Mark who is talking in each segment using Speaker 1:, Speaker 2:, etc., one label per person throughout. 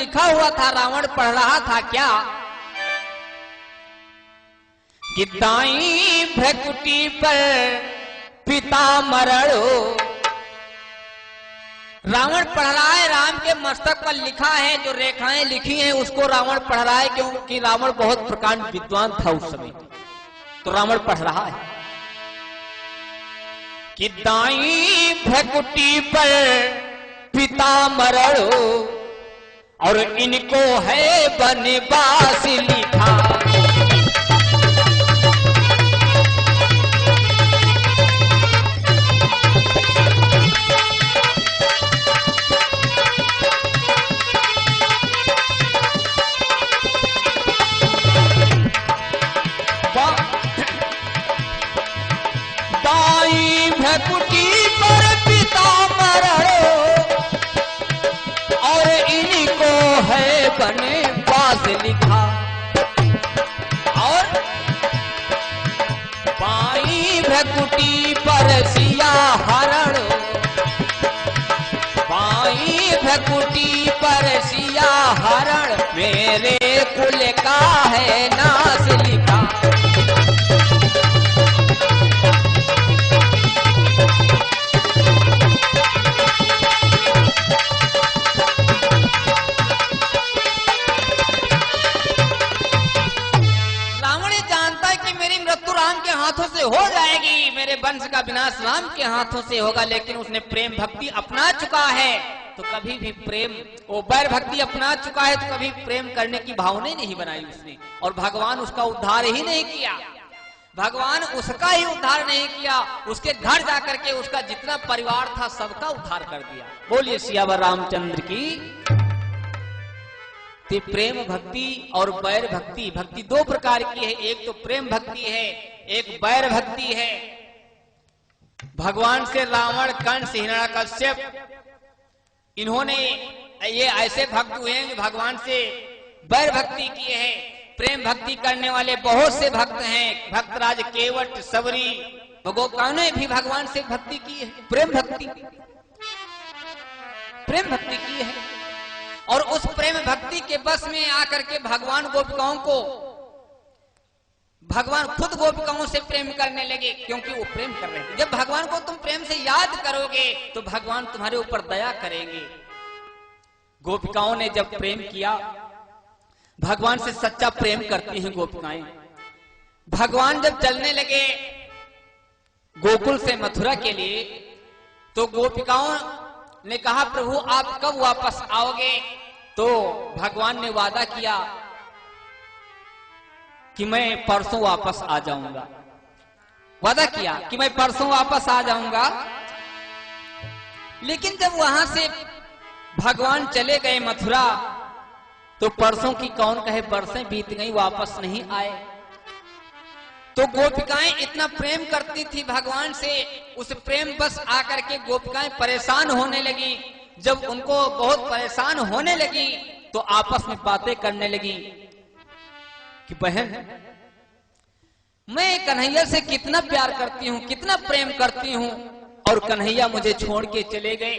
Speaker 1: लिखा हुआ था, रावण पढ़ रहा था क्या कि दाई भ्रकुटी पर पिता मरणो। रावण पढ़ रहा है, राम के मस्तक पर लिखा है, जो रेखाएं लिखी हैं उसको रावण पढ़ रहा है, क्योंकि रावण बहुत प्रकांड विद्वान था उस समय। तो रावण पढ़ रहा है कि दाई भ्रकुटी पर पिता मरणो और इनको है बनवास लिखा। भ्रकुटी पर पिता मरणो और इनको है बनवास लिखा। और बाई भ्रकुटी पर सिया हरण, बाई भ्रकुटी पर सिया हरण मेरे कुल का है नाश लिखा। हाथों से हो जाएगी, मेरे वंश का विनाश राम के हाथों से होगा, लेकिन उसने प्रेम भक्ति अपना चुका है तो कभी भी प्रेम, वो बैर भक्ति अपना चुका है तो कभी प्रेम करने की भावना ही नहीं बनाई उसने, और भगवान उसका उद्धार ही नहीं किया। भगवान उसका ही उद्धार नहीं किया, उसके घर जाकर के उसका जितना परिवार था सबका उद्धार कर दिया। बोलिए सियावर रामचंद्र की। प्रेम भक्ति और बैर भक्ति, भक्ति दो प्रकार की है, एक तो प्रेम भक्ति है, एक बैर भक्ति है। भगवान से रावण, कंस, हिरण्यकश्यप, इन्होंने ये ऐसे भक्त हुए हैं भगवान से बैर भक्ति किए हैं। प्रेम भक्ति करने वाले बहुत से भक्त हैं, भक्तराज केवट, सबरी, गोपिकाओं ने भी भगवान से भक्ति की है, प्रेम भक्ति की है। और उस प्रेम भक्ति के बस में आकर के भगवान गोपिकाओं को, भगवान खुद गोपिकाओं से प्रेम करने लगे, क्योंकि वो प्रेम कर रहे थे। जब भगवान को तुम प्रेम से याद करोगे तो भगवान तुम्हारे ऊपर दया करेंगे। गोपिकाओं ने जब प्रेम किया, भगवान से सच्चा प्रेम करती हैं गोपिकाएं। भगवान जब चलने लगे गोकुल से मथुरा के लिए, तो गोपिकाओं ने कहा प्रभु आप कब वापस आओगे? तो भगवान ने वादा किया कि मैं परसों वापस आ जाऊंगा। वादा किया कि मैं परसों वापस आ जाऊंगा। लेकिन जब वहां से भगवान चले गए मथुरा, तो परसों की कौन कहे, बरसें बीत गई, वापस नहीं आए। तो गोपिकाएं इतना प्रेम करती थी भगवान से, उस प्रेम बस आकर के गोपिकाएं परेशान होने लगी। जब उनको बहुत परेशान होने लगी तो आपस में बातें करने लगी कि बहन मैं कन्हैया से कितना प्यार करती हूँ, कितना प्रेम करती हूँ, और कन्हैया मुझे छोड़ के चले गए।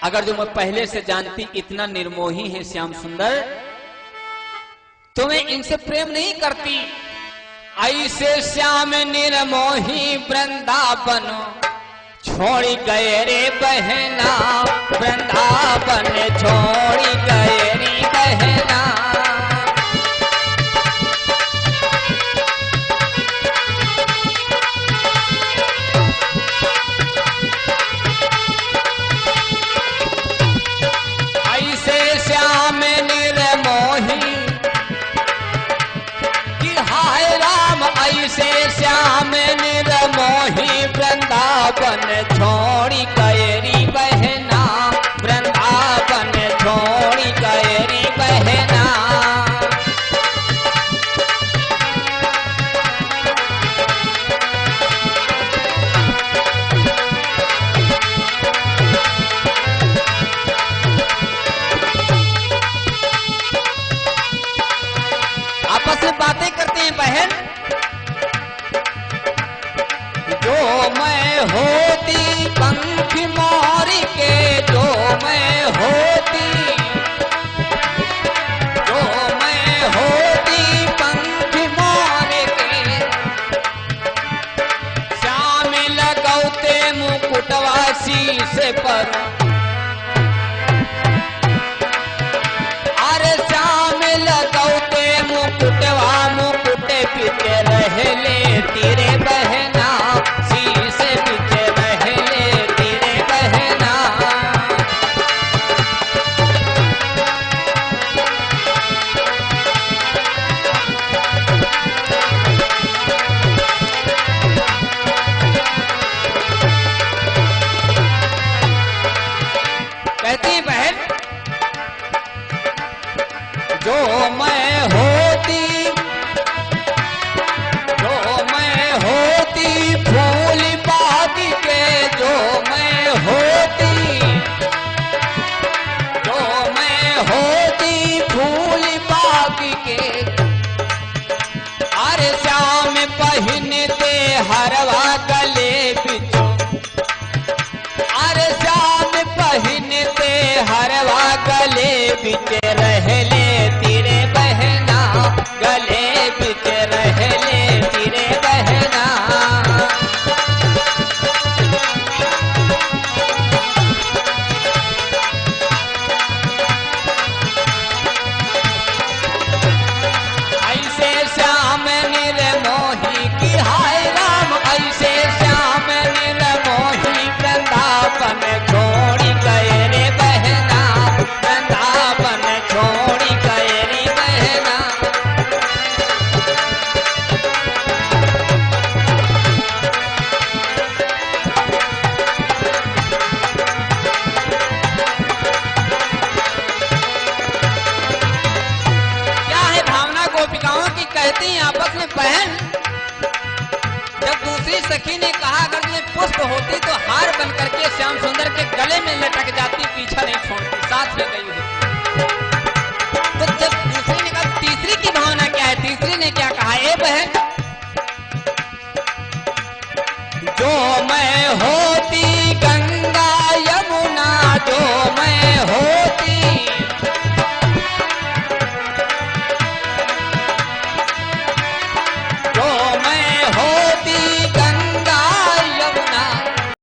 Speaker 1: अगर जो मैं पहले से जानती इतना निर्मोही है श्याम सुंदर, तो मैं इनसे प्रेम नहीं करती। ऐसे श्याम निर्मोही वृंदावन छोड़ गए रे बहना, वृंदावन छोड़ गए रे बहना। ऐसे श्याम निर्मोही कि हाय राम, ऐसे श्याम निर्मोही वृंदावन छोड़ गए री बहना, वृंदावन छोड़ गए री बहना। आपस में बातें करते हैं बहन, जो मैं होती पंखी जो मैं होती फूल बाग के, जो मैं होती फूल बाग के, अरे श्याम पहनते हरवा गले बिच, अरे श्याम पहनते हरवा गले बिच, रहले तेरे बहना गले बिच, रहले तेरे बहना। ऐसे श्याम निर्मोही की हाय राम, ऐसे श्याम निर्मोही वृंदावन छोड़ी गए रे बहना, वृंदावन छोड़ी गए रे बहना। क्या है भावना गोपिकाओं की, कहती हैं आपस में बहन, जब दूसरी सखी ने कहा अगर तुम्हें पुष्प होती तो हार बन करके श्याम सुंदर के गले में लटक जाती, पीछा नहीं छोड़ती, साथ में गई होती।